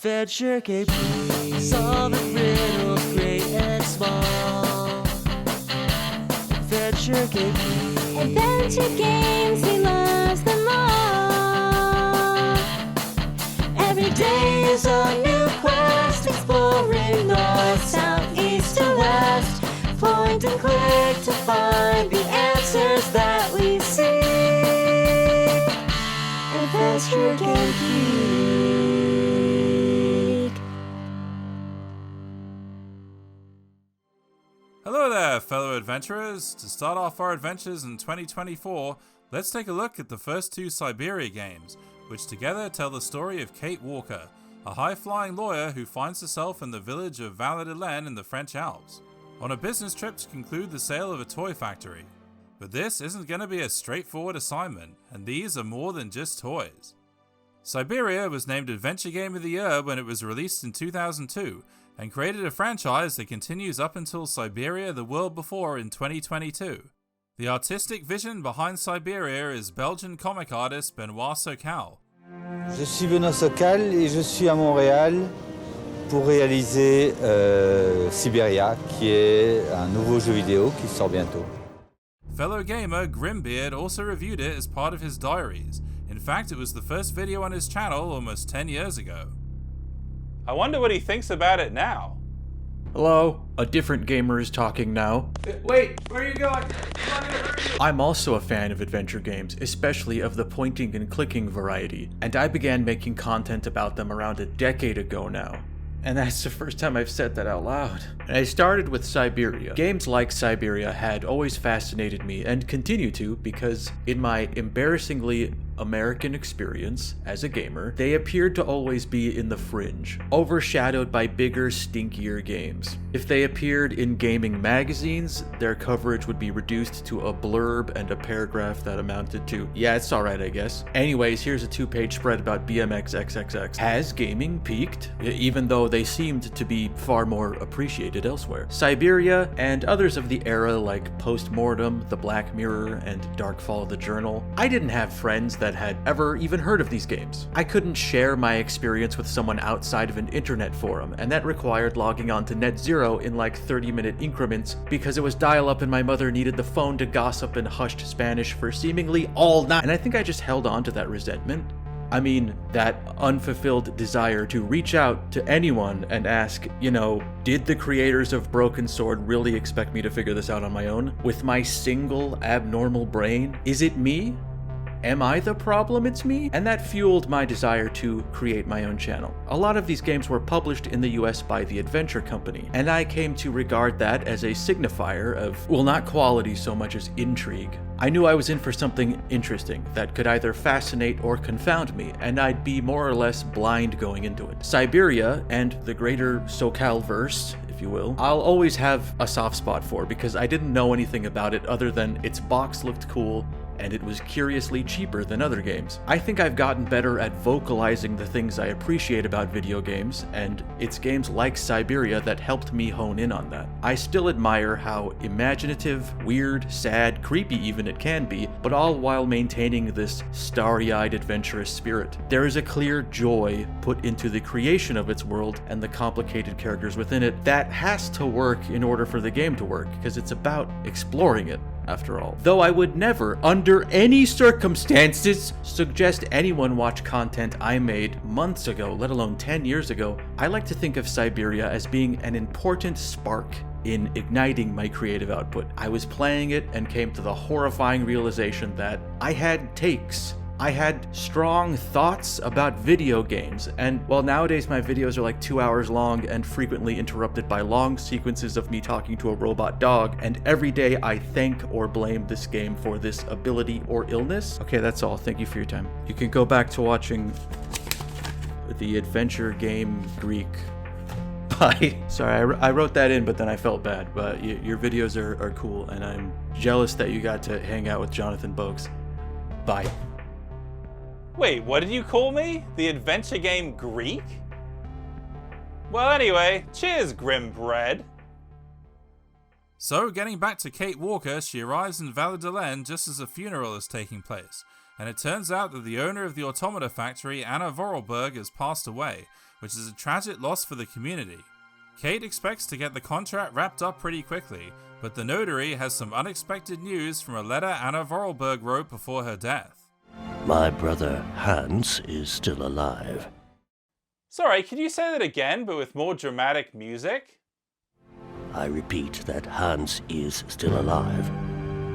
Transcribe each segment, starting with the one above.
Adventure Game Geek, solving riddles great and small. Adventure Game Geek, Adventure games, he loves them all. Every day is a new quest, exploring north, south, east to west. Point and click to find the answers that we seek. Adventure Game Geek. Hello there, fellow adventurers. To start off our adventures in 2024, let's take a look at the first two Syberia games, which together tell the story of Kate Walker, a high-flying lawyer who finds herself in the village of Val-de-Laine in the French Alps, on a business trip to conclude the sale of a toy factory. But this isn't going to be a straightforward assignment, and these are more than just toys. Syberia was named Adventure Game of the Year when it was released in 2002, and created a franchise that continues up until Syberia the World Before in 2022. The artistic vision behind Syberia is Belgian comic artist Benoît Sokal. Je suis Benoît Sokal et je suis à Montréal pour réaliser Syberia, qui est un nouveau jeu vidéo qui sort bientôt. Fellow gamer Grimbeard also reviewed it as part of his diaries. In fact, it was the first video on his channel almost 10 years ago. I wonder what he thinks about it now. Hello, a different gamer is talking now. Wait, where are you going? I'm gonna hurt you. I'm also a fan of adventure games, especially of the pointing and clicking variety, and I began making content about them around a decade ago now. And that's the first time I've said that out loud. And I started with Syberia. Games like Syberia had always fascinated me and continue to because in my embarrassingly American experience as a gamer, they appeared to always be in the fringe, overshadowed by bigger, stinkier games. If they appeared in gaming magazines, their coverage would be reduced to a blurb and a paragraph that amounted to, yeah, it's alright I guess. Anyways, here's a 2-page spread about BMX XXX. Has gaming peaked? Even though they seemed to be far more appreciated elsewhere. Syberia and others of the era like Postmortem, The Black Mirror, and Darkfall of the Journal. I didn't have friends that had ever even heard of these games. I couldn't share my experience with someone outside of an internet forum, and that required logging on to NetZero in like 30-minute increments because it was dial-up and my mother needed the phone to gossip in hushed Spanish for seemingly all night. And I think I just held on to that resentment. I mean, that unfulfilled desire to reach out to anyone and ask, did the creators of Broken Sword really expect me to figure this out on my own? With my single abnormal brain? Is it me? Am I the problem? It's me? And that fueled my desire to create my own channel. A lot of these games were published in the US by the Adventure Company, and I came to regard that as a signifier of, well, not quality so much as intrigue. I knew I was in for something interesting that could either fascinate or confound me, and I'd be more or less blind going into it. Syberia and the greater Sokal-verse, if you will, I'll always have a soft spot for because I didn't know anything about it other than its box looked cool and it was curiously cheaper than other games. I think I've gotten better at vocalizing the things I appreciate about video games, and it's games like Syberia that helped me hone in on that. I still admire how imaginative, weird, sad, creepy even it can be, but all while maintaining this starry-eyed adventurous spirit. There is a clear joy put into the creation of its world and the complicated characters within it that has to work in order for the game to work, because it's about exploring it. After all. Though I would never, under any circumstances, suggest anyone watch content I made months ago, let alone 10 years ago, I like to think of Syberia as being an important spark in igniting my creative output. I was playing it and came to the horrifying realization that I had takes. I had strong thoughts about video games, and while nowadays my videos are like 2 hours long and frequently interrupted by long sequences of me talking to a robot dog, and every day I thank or blame this game for this ability or illness. Okay, that's all. Thank you for your time. You can go back to watching the Adventure Game Greek. Bye. Sorry, I wrote that in, but then I felt bad, but your videos are cool, and I'm jealous that you got to hang out with Jonathan Boakes. Bye. Wait, what did you call me? The adventure game Greek? Well, anyway, cheers, Grimbread. So, getting back to Kate Walker, she arrives in Val-de-Laine just as a funeral is taking place, and it turns out that the owner of the automata factory, Anna Vorarlberg, has passed away, which is a tragic loss for the community. Kate expects to get the contract wrapped up pretty quickly, but the notary has some unexpected news from a letter Anna Vorarlberg wrote before her death. My brother Hans is still alive. Sorry, could you say that again, but with more dramatic music? I repeat that Hans is still alive.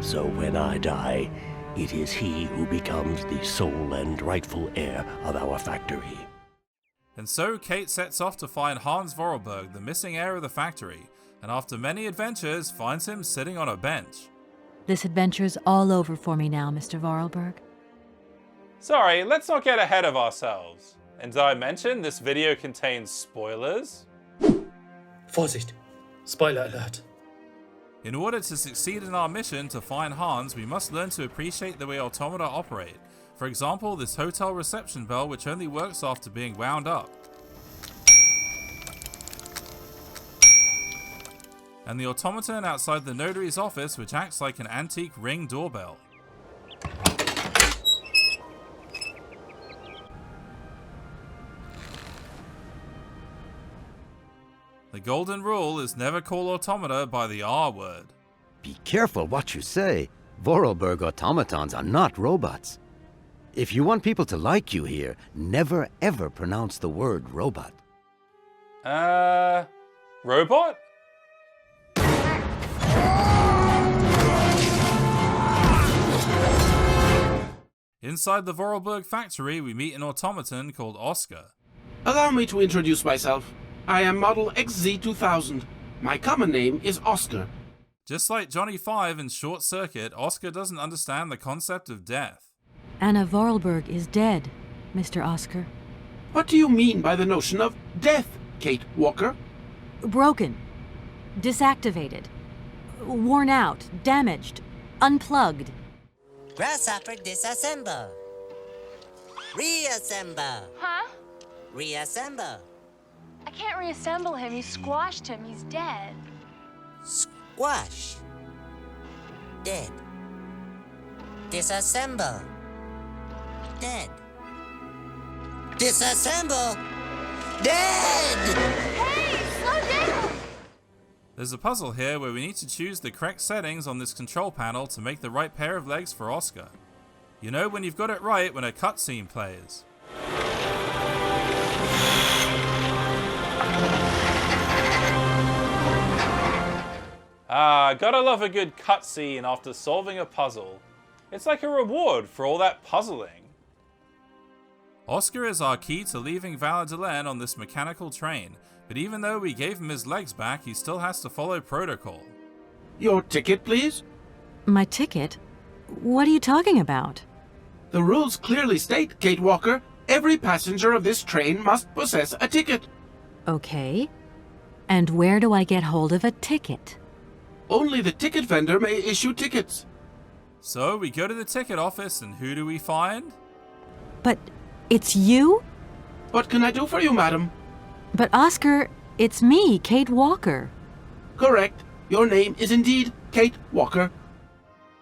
So when I die, it is he who becomes the sole and rightful heir of our factory. And so Kate sets off to find Hans Vorarlberg, the missing heir of the factory, and after many adventures finds him sitting on a bench. This adventure's all over for me now, Mr. Vorarlberg. Sorry, let's not get ahead of ourselves. And did I mention this video contains spoilers? Vorsicht! Spoiler alert. In order to succeed in our mission to find Hans, we must learn to appreciate the way automata operate. For example, this hotel reception bell, which only works after being wound up. And the automaton outside the notary's office, which acts like an antique Ring doorbell. The golden rule is never call automata by the R word. Be careful what you say. Vorarlberg automatons are not robots. If you want people to like you here, never ever pronounce the word robot. Robot? Inside the Vorarlberg factory, we meet an automaton called Oscar. Allow me to introduce myself. I am model XZ2000. My common name is Oscar. Just like Johnny Five in Short Circuit, Oscar doesn't understand the concept of death. Anna Vorarlberg is dead, Mr. Oscar. What do you mean by the notion of death, Kate Walker? Broken. Disactivated. Worn out. Damaged. Unplugged. Grasshopper disassemble. Reassemble. Huh? Reassemble. I can't reassemble him. You squashed him. He's dead. Squash. Dead. Disassemble. Dead. Disassemble. Dead! Hey, slow down! There's a puzzle here where we need to choose the correct settings on this control panel to make the right pair of legs for Oscar. You know when you've got it right when a cutscene plays. Gotta love a good cutscene after solving a puzzle. It's like a reward for all that puzzling. Oscar is our key to leaving Valladolid on this mechanical train, but even though we gave him his legs back, he still has to follow protocol. Your ticket, please? My ticket? What are you talking about? The rules clearly state, Kate Walker, every passenger of this train must possess a ticket. Okay. And where do I get hold of a ticket? Only the ticket vendor may issue tickets. So we go to the ticket office, and who do we find? But it's you? What can I do for you, madam? But Oscar, it's me, Kate Walker. Correct. Your name is indeed Kate Walker.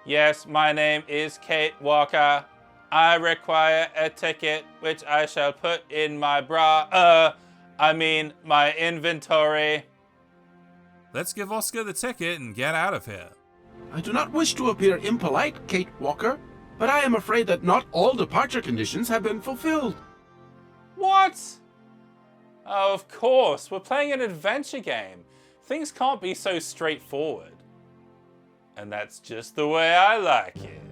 Yes, my name is Kate Walker. I require a ticket, which I shall put in my my inventory. Let's give Oscar the ticket and get out of here. I do not wish to appear impolite, Kate Walker, but I am afraid that not all departure conditions have been fulfilled. What? Oh, of course, we're playing an adventure game. Things can't be so straightforward. And that's just the way I like it.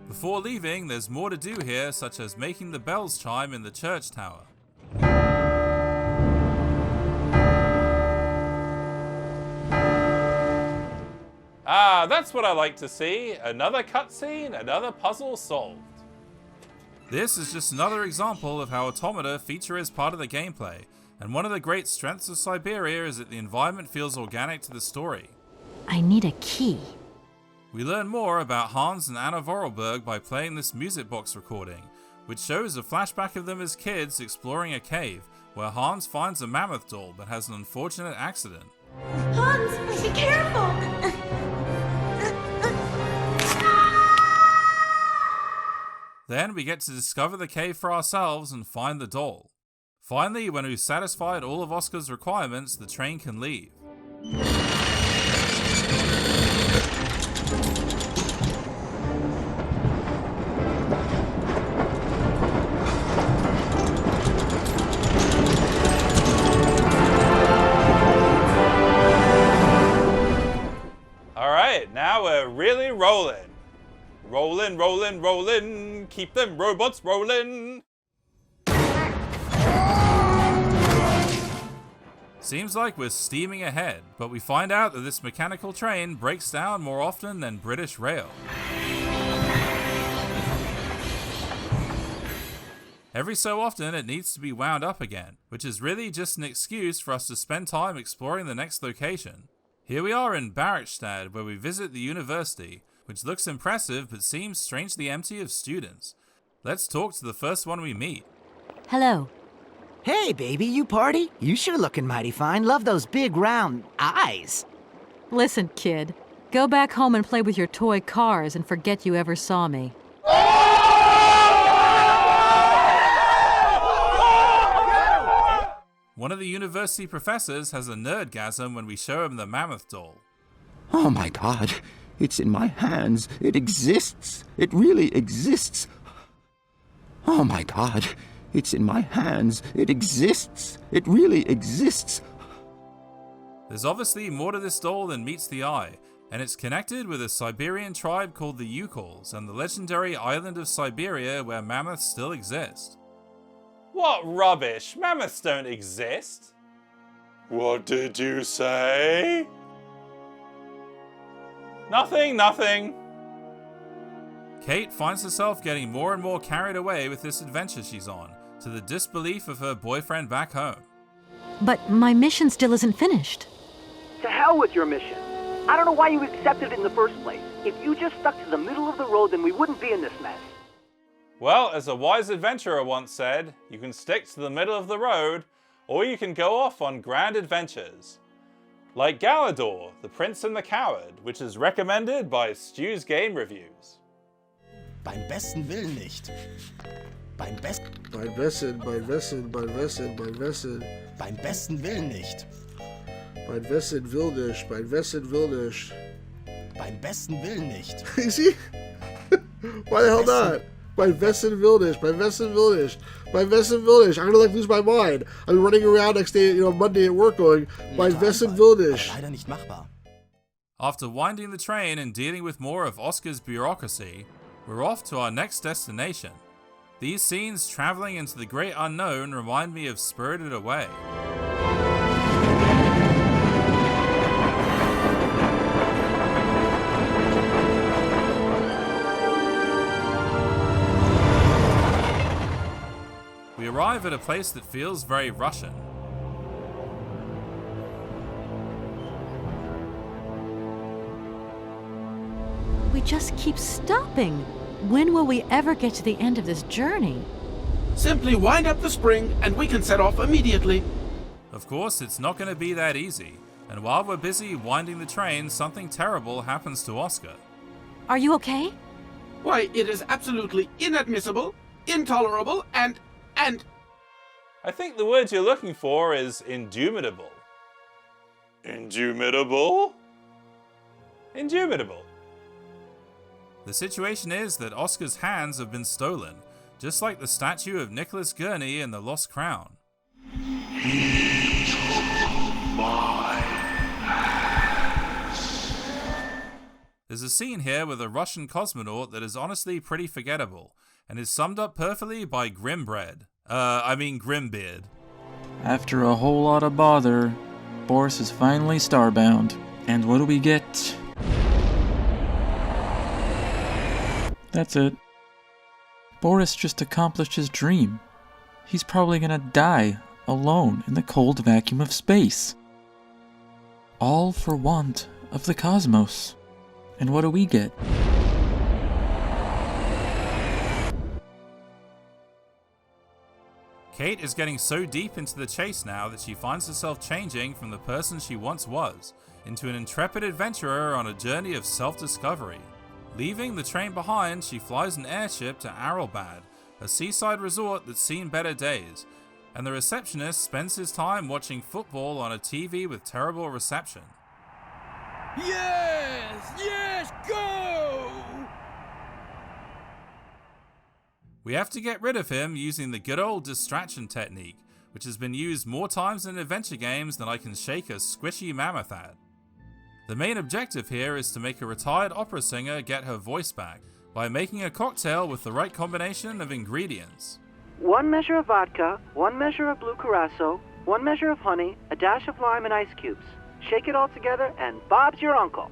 Before leaving, there's more to do here, such as making the bells chime in the church tower. That's what I like to see. Another cutscene, another puzzle solved. This is just another example of how automata feature as part of the gameplay, and one of the great strengths of Syberia is that the environment feels organic to the story. I need a key. We learn more about Hans and Anna Vorarlberg by playing this music box recording, which shows a flashback of them as kids exploring a cave, where Hans finds a mammoth doll but has an unfortunate accident. Hans, be careful! Then we get to discover the cave for ourselves and find the doll. Finally, when we've satisfied all of Oscar's requirements, the train can leave. Alright, now we're really rolling. Rolling, rolling, rolling. Keep them robots rolling. Seems like we're steaming ahead, but we find out that this mechanical train breaks down more often than British rail. Every so often it needs to be wound up again, which is really just an excuse for us to spend time exploring the next location. Here we are in Barrockstadt, where we visit the university, which looks impressive but seems strangely empty of students. Let's talk to the first one we meet. Hello. Hey, baby, you party? You sure looking mighty fine. Love those big, round eyes. Listen, kid. Go back home and play with your toy cars and forget you ever saw me. One of the university professors has a nerdgasm when we show him the mammoth doll. Oh my god, it's in my hands. It exists. It really exists. Oh my god, it's in my hands. It exists. It really exists. There's obviously more to this doll than meets the eye, and it's connected with a Siberian tribe called the Yukals and the legendary island of Syberia where mammoths still exist. What rubbish! Mammoths don't exist! What did you say? Nothing, nothing. Kate finds herself getting more and more carried away with this adventure she's on, to the disbelief of her boyfriend back home. But my mission still isn't finished. To hell with your mission. I don't know why you accepted it in the first place. If you just stuck to the middle of the road, then we wouldn't be in this mess. Well, as a wise adventurer once said, you can stick to the middle of the road, or you can go off on grand adventures. Like Galador, the Prince and the Coward, which is recommended by Stu's Game Reviews. Beim besten Willen nicht. Beim besten Willen nicht. Beim besten Willen nicht. Beim besten Willen nicht. You see? Why the hell not? Beim besten Willen nicht. I'm gonna like lose my mind. I'm running around next day, Monday at work going, beim besten Willen nicht. Leider nicht machbar. After winding the train and dealing with more of Oscar's bureaucracy, we're off to our next destination. These scenes traveling into the great unknown remind me of Spirited Away. We arrive at a place that feels very Russian. We just keep stopping. When will we ever get to the end of this journey? Simply wind up the spring and we can set off immediately. Of course, it's not going to be that easy. And while we're busy winding the train, something terrible happens to Oscar. Are you okay? Why, it is absolutely inadmissible, intolerable, and... I think the word you're looking for is indubitable. Indubitable? Indubitable. The situation is that Oscar's hands have been stolen, just like the statue of Nicholas Gurney in The Lost Crown. He took my hands. There's a scene here with a Russian cosmonaut that is honestly pretty forgettable, and is summed up perfectly by Grimbeard. After a whole lot of bother, Boris is finally starbound. And what do we get? That's it. Boris just accomplished his dream. He's probably gonna die alone in the cold vacuum of space. All for want of the cosmos. And what do we get? Kate is getting so deep into the chase now that she finds herself changing from the person she once was into an intrepid adventurer on a journey of self-discovery. Leaving the train behind, she flies an airship to Aralbad, a seaside resort that's seen better days, and the receptionist spends his time watching football on a TV with terrible reception. Yes! Yes, go! We have to get rid of him using the good old distraction technique, which has been used more times in adventure games than I can shake a squishy mammoth at. The main objective here is to make a retired opera singer get her voice back by making a cocktail with the right combination of ingredients. 1 measure of vodka, 1 measure of blue curacao, 1 measure of honey, a dash of lime and ice cubes. Shake it all together and Bob's your uncle.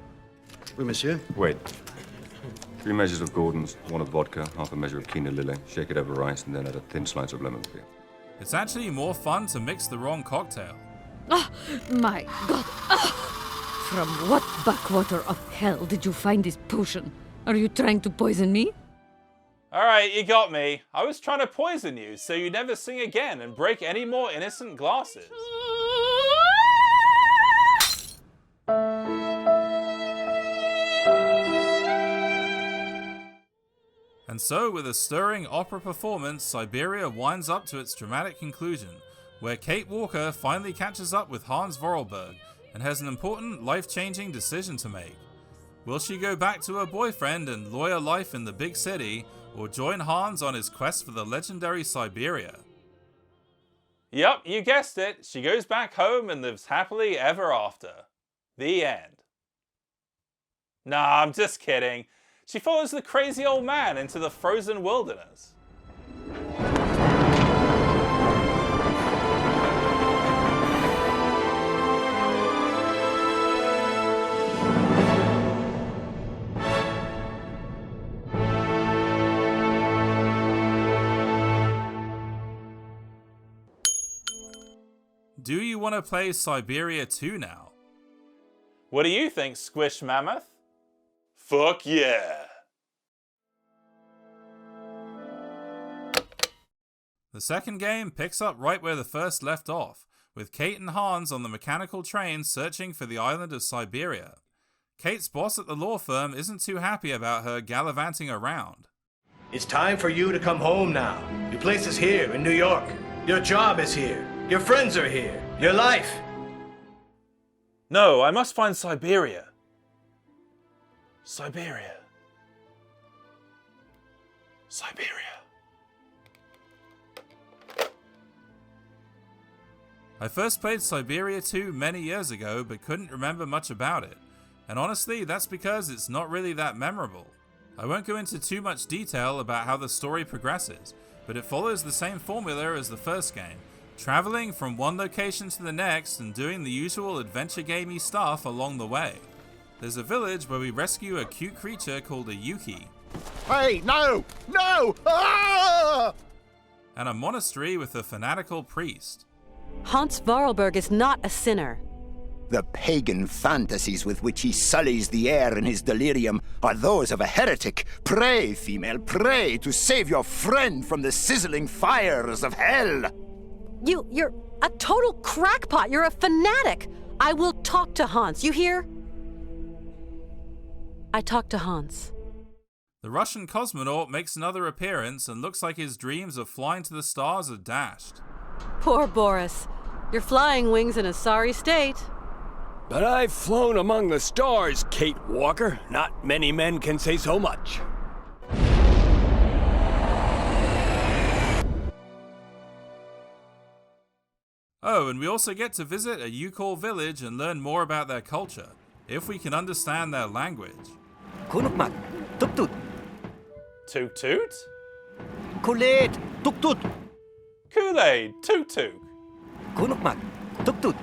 Oui, monsieur. Wait. 3 measures of Gordon's, 1 of vodka, half a measure of quinoa lily. Shake it over ice and then add a thin slice of lemon peel. It's actually more fun to mix the wrong cocktail. Oh, my God. From what backwater of hell did you find this potion? Are you trying to poison me? Alright, you got me. I was trying to poison you so you never sing again and break any more innocent glasses. And so, with a stirring opera performance, Syberia winds up to its dramatic conclusion, where Kate Walker finally catches up with Hans Vorarlberg and has an important, life-changing decision to make. Will she go back to her boyfriend and lawyer life in the big city, or join Hans on his quest for the legendary Syberia? Yup, you guessed it. She goes back home and lives happily ever after. The end. Nah, I'm just kidding. She follows the crazy old man into the frozen wilderness. Do you want to play Syberia 2 now? What do you think, Squish Mammoth? Fuck yeah! The second game picks up right where the first left off, with Kate and Hans on the mechanical train searching for the island of Syberia. Kate's boss at the law firm isn't too happy about her gallivanting around. It's time for you to come home now. Your place is here in New York. Your job is here. Your friends are here. Your life. No, I must find Syberia. Syberia. Syberia. I first played Syberia 2 many years ago, but couldn't remember much about it. And honestly, that's because it's not really that memorable. I won't go into too much detail about how the story progresses, but it follows the same formula as the first game, traveling from one location to the next and doing the usual adventure gamey stuff along the way. There's a village where we rescue a cute creature called a Yuki. Hey, no! No! Ah! And a monastery with a fanatical priest. Hans Vorarlberg is not a sinner. The pagan fantasies with which he sullies the air in his delirium are those of a heretic. Pray, female, pray to save your friend from the sizzling fires of hell. You're a total crackpot. You're a fanatic. I will talk to Hans. You hear? I talked to Hans. The Russian cosmonaut makes another appearance and looks like his dreams of flying to the stars are dashed. Poor Boris. Your flying wings in a sorry state. But I've flown among the stars, Kate Walker. Not many men can say so much. Oh, and we also get to visit a Yukol village and learn more about their culture, if we can understand their language. Kunukmak, tuk-tut. Toot-toot? Kool-Aid, tuk-tut. Kool-Aid, toot-toot. Kunukmak, tuk-tut.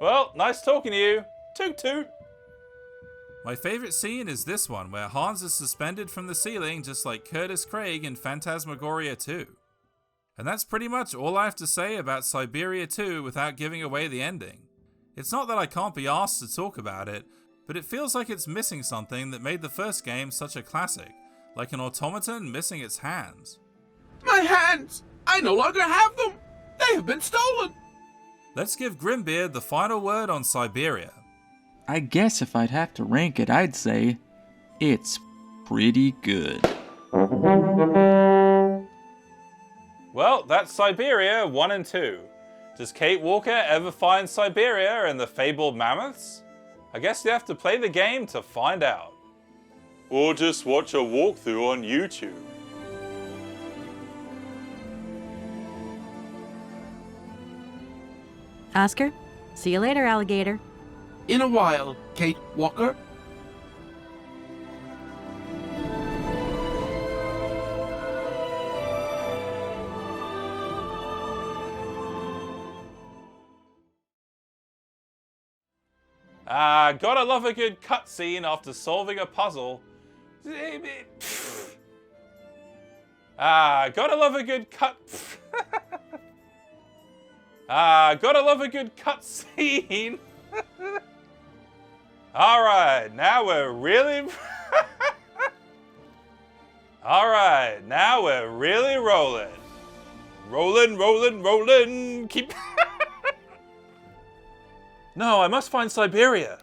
Well, nice talking to you. Toot-toot. My favorite scene is this one, where Hans is suspended from the ceiling just like Curtis Craig in Phantasmagoria 2. And that's pretty much all I have to say about Syberia 2 without giving away the ending. It's not that I can't be asked to talk about it, but it feels like it's missing something that made the first game such a classic, like an automaton missing its hands. My hands! I no longer have them! They have been stolen! Let's give Grimbeard the final word on Syberia. I guess if I'd have to rank it, I'd say it's pretty good. Well, that's Syberia 1 and 2. Does Kate Walker ever find Syberia and the fabled mammoths? I guess you have to play the game to find out. Or just watch a walkthrough on YouTube. Oscar, see you later, alligator. In a while, Kate Walker. Gotta love a good cutscene after solving a puzzle. Gotta love a good gotta love a good cutscene. Alright, now we're really... Alright, now we're really rolling. Rolling, rolling, rolling. Keep... No, I must find Syberia.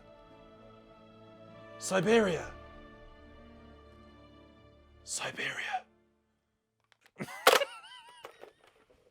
Syberia. Syberia.